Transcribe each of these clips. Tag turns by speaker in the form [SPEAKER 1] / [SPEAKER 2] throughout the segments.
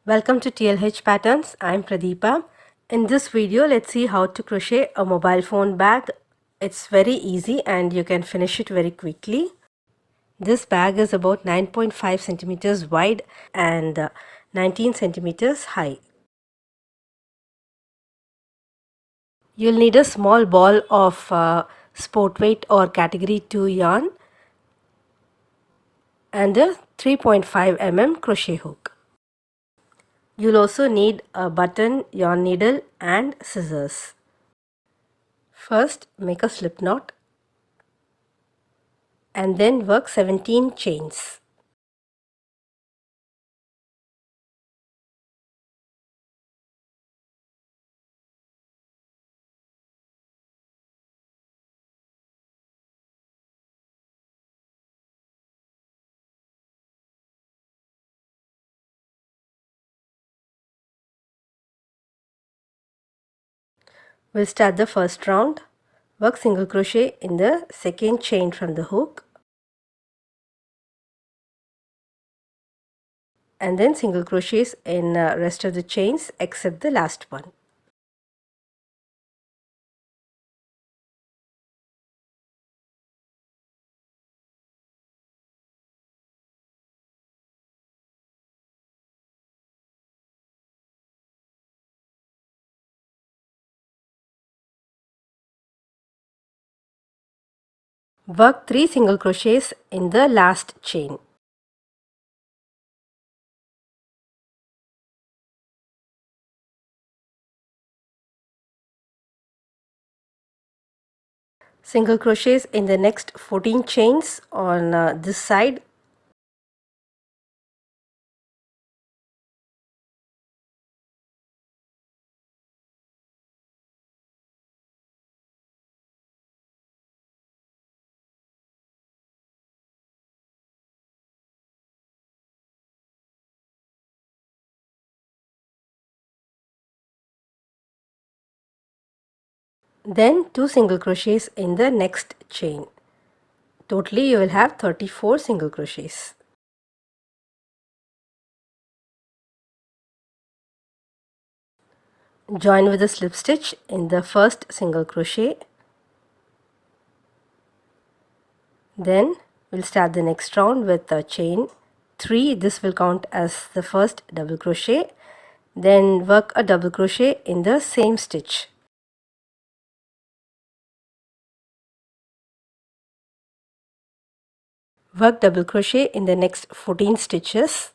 [SPEAKER 1] Welcome to TLH Patterns. I'm Pradeepa. In this video, let's see how to crochet a mobile phone bag. It's very easy and you can finish it very quickly. This bag is about 9.5 centimeters wide and 19 centimeters high. You'll need a small ball of sport weight or category 2 yarn and a 3.5 mm crochet hook. You'll also need a button, yarn needle and scissors. First, make a slip knot and then work 17 chains. We'll start the first round. Work single crochet in the second chain from the hook and then single crochets in rest of the chains except the last one. Work 3 single crochets in the last chain. Single crochets in the next 14 chains on this side. Then 2 single crochets in the next chain. Totally you will have 34 single crochets. Join with a slip stitch in the first single crochet. Then we'll start the next round with a chain 3. This will count as the first double crochet. Then work a double crochet in the same stitch. Work double crochet in the next 14 stitches.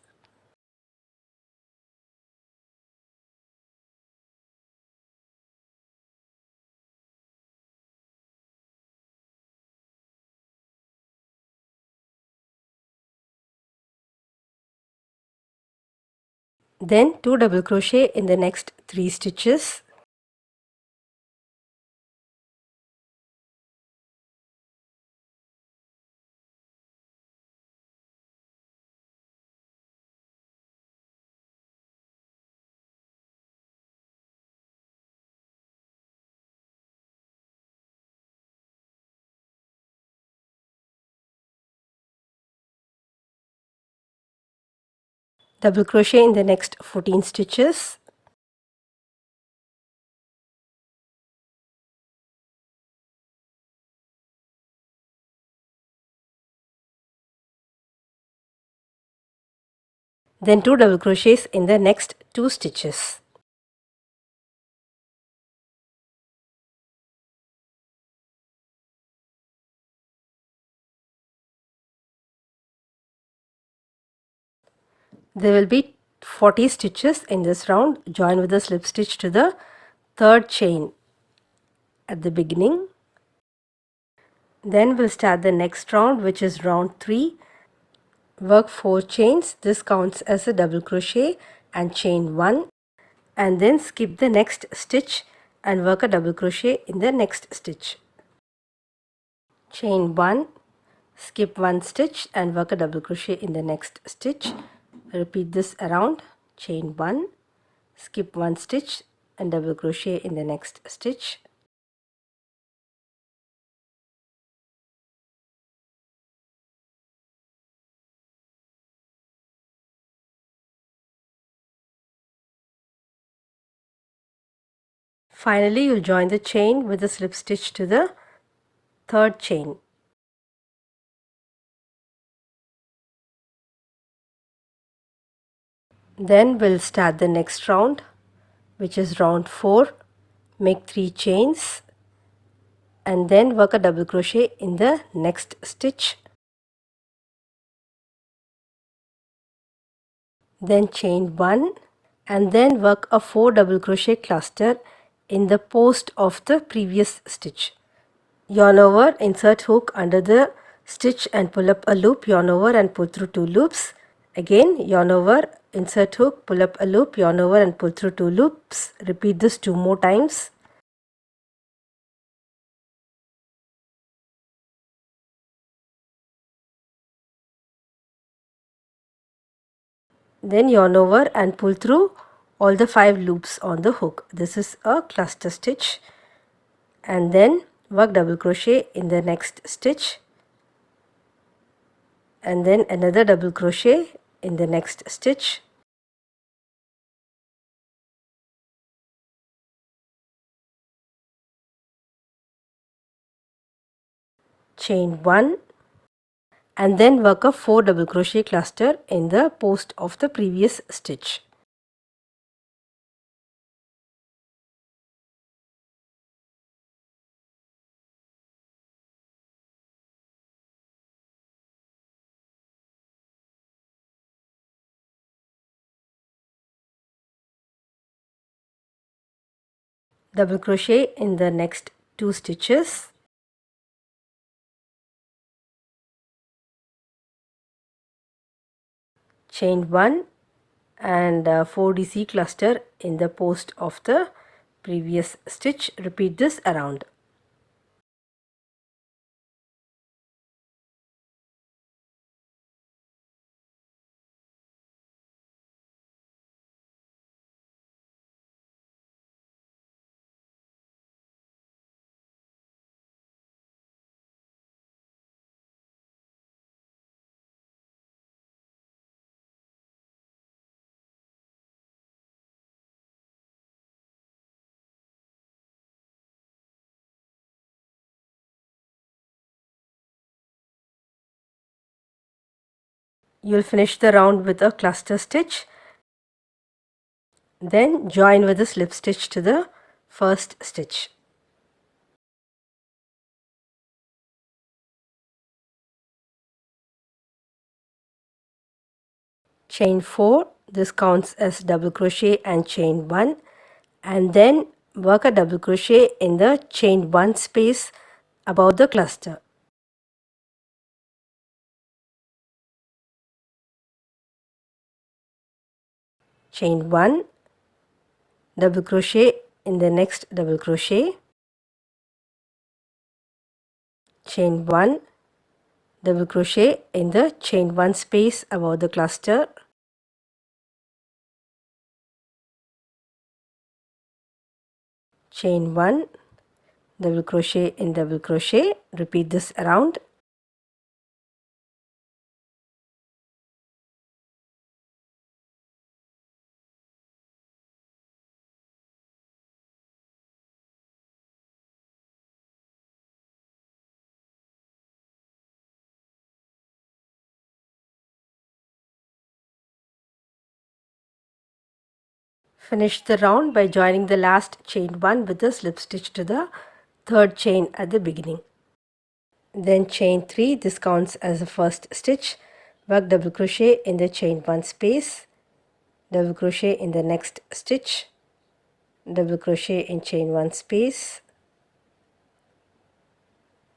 [SPEAKER 1] Then 2 double crochet in the next 3 stitches. Double crochet in the next 14 stitches. Then 2 double crochets in the next 2 stitches. There will be 40 stitches in this round. Join with a slip stitch to the third chain at the beginning. Then we'll start the next round, which is round 3. Work 4 chains. This counts as a double crochet and chain 1, and then skip the next stitch and work a double crochet in the next stitch. Chain 1, skip 1 stitch and work a double crochet in the next stitch. Repeat this around. Chain 1, skip 1 stitch and double crochet in the next stitch. Finally, you'll join the chain with a slip stitch to the third chain. Then we'll start the next round, which is round 4. Make 3 chains and then work a double crochet in the next stitch. Then chain 1 and then work a 4 double crochet cluster in the post of the previous stitch. Yarn over, insert hook under the stitch and pull up a loop, yarn over and pull through 2 loops. Again, yarn over, insert hook, pull up a loop, yarn over and pull through 2 loops. Repeat this 2 more times. Then yarn over and pull through all the 5 loops on the hook. This is a cluster stitch. And then work double crochet in the next stitch and then another double crochet in the next stitch. Chain 1 and then work a 4 double crochet cluster in the post of the previous stitch. Double crochet in the next 2 stitches. Chain 1 and 4 DC cluster in the post of the previous stitch. Repeat this around. You'll finish the round with a cluster stitch. Then join with a slip stitch to the first stitch. Chain 4, this counts as double crochet and chain 1, and then work a double crochet in the chain 1 space above the cluster. Chain 1, double crochet in the next double crochet, chain 1, double crochet in the chain 1 space above the cluster, chain 1, double crochet in double crochet. Repeat this around. Finish the round by joining the last chain 1 with a slip stitch to the third chain at the beginning. Then chain 3, this counts as the first stitch. Work double crochet in the chain 1 space, double crochet in the next stitch, double crochet in chain 1 space,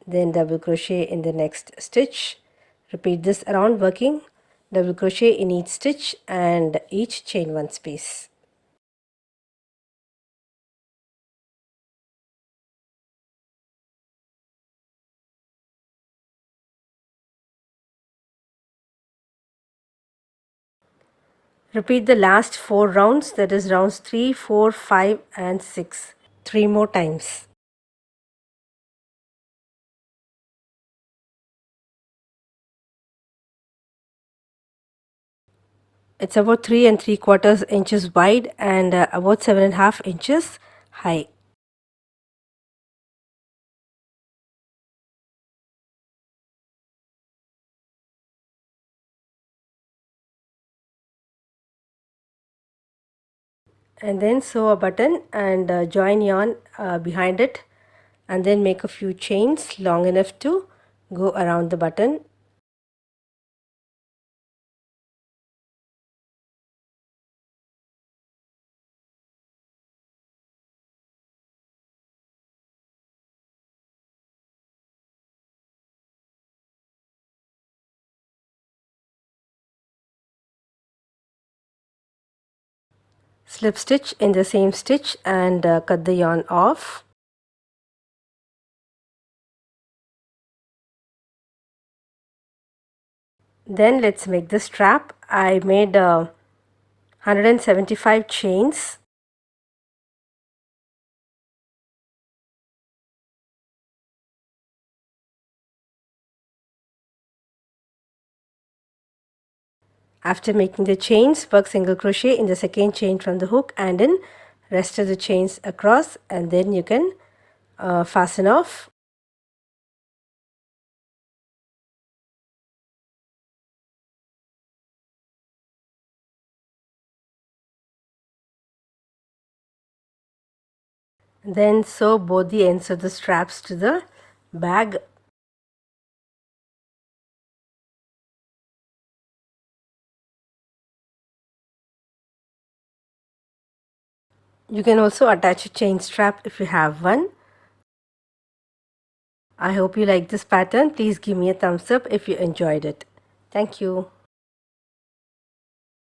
[SPEAKER 1] then double crochet in the next stitch. Repeat this around, working double crochet in each stitch and each chain 1 space. Repeat the last 4 rounds, that is rounds 3, 4, 5 and 6, 3 more times. It's about 3 3/4 inches wide and about 7.5 inches high. and then sew a button and join yarn behind it, and then make a few chains long enough to go around the button. Slip stitch in the same stitch and cut the yarn off. Then let's make the strap. I made 175 chains. After making the chains, work single crochet in the second chain from the hook and in rest of the chains across, and then you can fasten off. Then sew both the ends of the straps to the bag. You can also attach a chain strap if you have one. I hope you like this pattern. Please give me a thumbs up if you enjoyed it. Thank you.